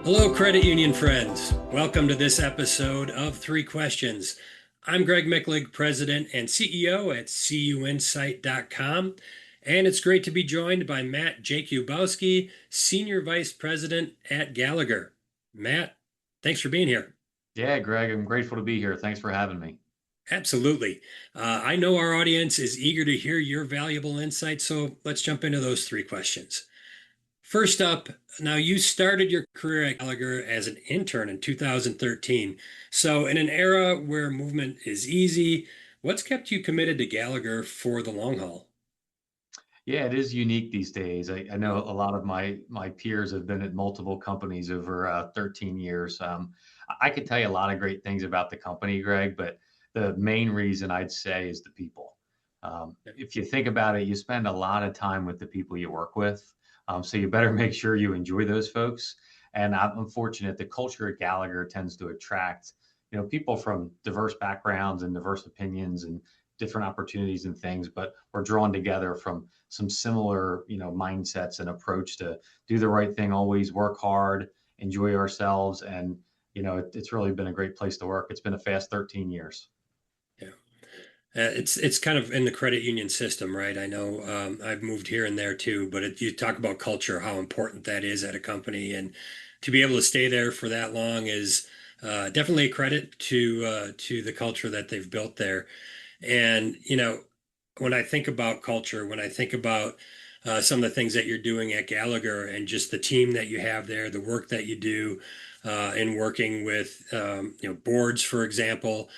Hello, credit union friends. Welcome to this episode of Three Questions. I'm Greg Michlig, President and CEO at CUInsight.com, and it's great to be joined by Matt Jakubowski, Senior Vice President at Gallagher. Matt, thanks for being here. Yeah, Greg, I'm grateful to be here. Thanks for having me. Absolutely. I know our audience is eager to hear your valuable insights, so let's jump into those three questions. First up, now you started your career at Gallagher as an intern in 2013. So, in an era where movement is easy, what's kept you committed to Gallagher for the long haul? Yeah, it is unique these days. I know a lot of my peers have been at multiple companies over 13 years. I could tell you a lot of great things about the company, Greg, but the main reason I'd say is the people. If you think about it, you spend a lot of time with the people you work with, so you better make sure you enjoy those folks. And I'm fortunate the culture at Gallagher tends to attract, people from diverse backgrounds and diverse opinions and different opportunities and things, but we're drawn together from some similar, mindsets and approach to do the right thing, always work hard, enjoy ourselves. And, it's really been a great place to work. It's been a fast 13 years. Yeah. It's kind of in the credit union system, right? I know I've moved here and there too, but you talk about culture, how important that is at a company, and to be able to stay there for that long is definitely a credit to the culture that they've built there. And, when I think about culture, when I think about some of the things that you're doing at Gallagher and just the team that you have there, the work that you do in working with, boards, for example,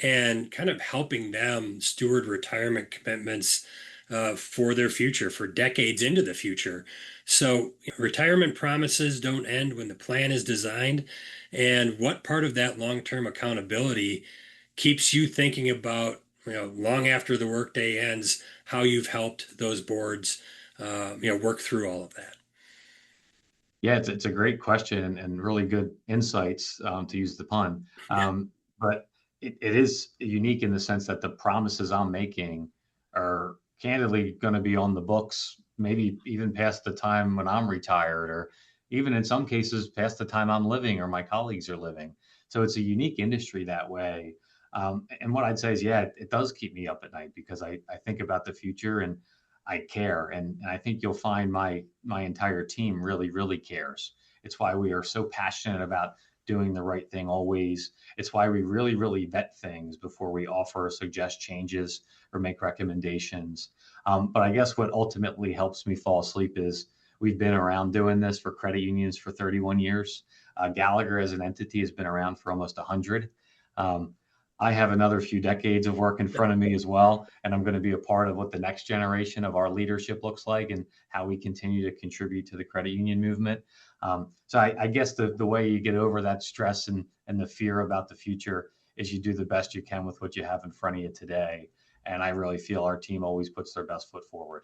and kind of helping them steward retirement commitments for their future, for decades into the future. So, retirement promises don't end when the plan is designed. And what part of that long-term accountability keeps you thinking about, long after the workday ends, how you've helped those boards, work through all of that. Yeah, it's a great question and really good insights, to use the pun. Yeah. But it is unique in the sense that the promises I'm making are candidly going to be on the books, maybe even past the time when I'm retired, or even in some cases past the time I'm living or my colleagues are living. So it's a unique industry that way. And what I'd say is, yeah, it does keep me up at night because I think about the future and I care, and I think you'll find my entire team really cares. It's why we are so passionate about doing the right thing always. It's why we really vet things before we offer or suggest changes or make recommendations. But I guess what ultimately helps me fall asleep is we've been around doing this for credit unions for 31 years. Gallagher as an entity has been around for almost 100. Um, I have another few decades of work in front of me as well, and I'm going to be a part of what the next generation of our leadership looks like and how we continue to contribute to the credit union movement. So I guess the way you get over that stress and the fear about the future is you do the best you can with what you have in front of you today. And I really feel our team always puts their best foot forward.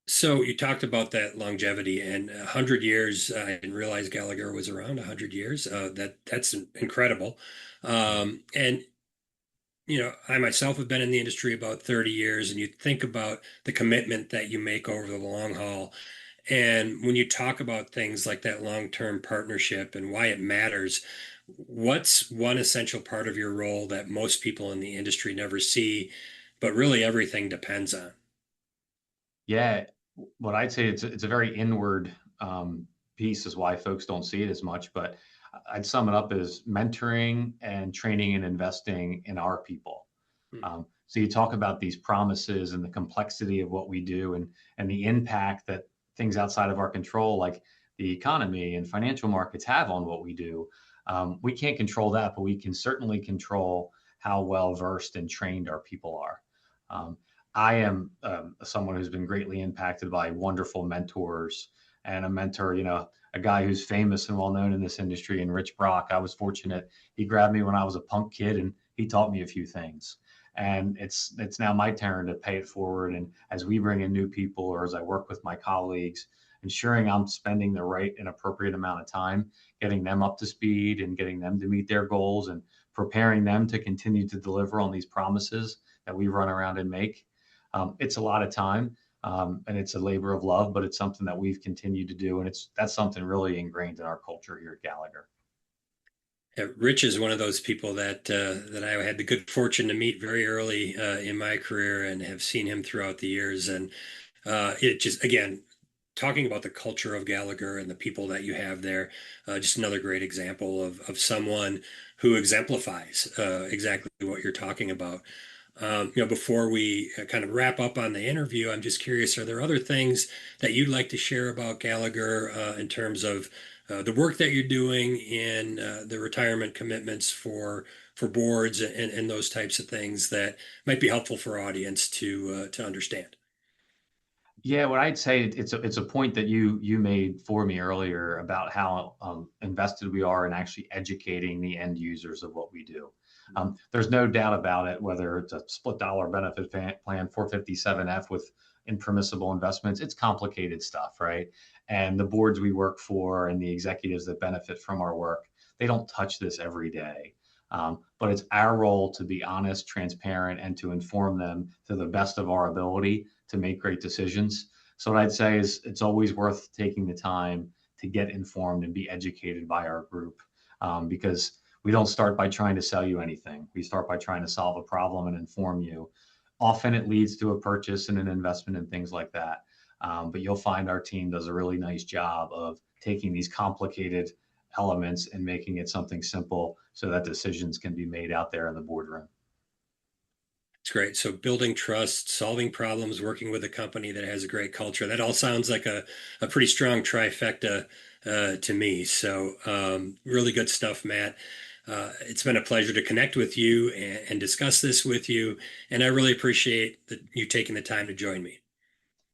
So you talked about that longevity and 100 years. I didn't realize Gallagher was around 100 years. That's incredible. And I myself have been in the industry about 30 years, and you think about the commitment that you make over the long haul. And when you talk about things like that long-term partnership and why it matters, what's one essential part of your role that most people in the industry never see, but really everything depends on? Yeah, what I'd say it's a very inward, piece is why folks don't see it as much. But I'd sum it up as mentoring and training and investing in our people. Hmm. So you talk about these promises and the complexity of what we do and the impact that things outside of our control, like the economy and financial markets, have on what we do. We can't control that, but we can certainly control how well versed and trained our people are. Um, I am someone who's been greatly impacted by wonderful mentors and a mentor, a guy who's famous and well known in this industry, and Rich Brock. I was fortunate. He grabbed me when I was a punk kid and he taught me a few things. And it's now my turn to pay it forward. And as we bring in new people or as I work with my colleagues, ensuring I'm spending the right and appropriate amount of time, getting them up to speed and getting them to meet their goals and preparing them to continue to deliver on these promises that we run around and make. It's a lot of time, And it's a labor of love, but it's something that we've continued to do, and that's something really ingrained in our culture here at Gallagher. Rich is one of those people that I had the good fortune to meet very early in my career and have seen him throughout the years. And it just, again, talking about the culture of Gallagher and the people that you have there, just another great example of someone who exemplifies exactly what you're talking about. Before we kind of wrap up on the interview, I'm just curious, are there other things that you'd like to share about Gallagher in terms of the work that you're doing and the retirement commitments for boards and those types of things that might be helpful for our audience to understand? Yeah, what I'd say, it's a point that you made for me earlier about how invested we are in actually educating the end users of what we do. There's no doubt about it, whether it's a split dollar benefit plan 457F with impermissible investments, it's complicated stuff, right? And the boards we work for and the executives that benefit from our work, they don't touch this every day. But it's our role to be honest, transparent, and to inform them to the best of our ability to make great decisions. So what I'd say is it's always worth taking the time to get informed and be educated by our group, because we don't start by trying to sell you anything. We start by trying to solve a problem and inform you. Often it leads to a purchase and an investment and things like that. But you'll find our team does a really nice job of taking these complicated elements and making it something simple so that decisions can be made out there in the boardroom. It's great. So building trust, solving problems, working with a company that has a great culture. That all sounds like a pretty strong trifecta to me. So really good stuff, Matt. It's been a pleasure to connect with you and discuss this with you. And I really appreciate you taking the time to join me.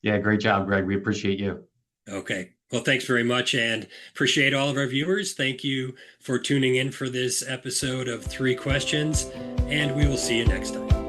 Yeah, great job, Greg. We appreciate you. Okay. Well, thanks very much and appreciate all of our viewers. Thank you for tuning in for this episode of Three Questions, and we will see you next time.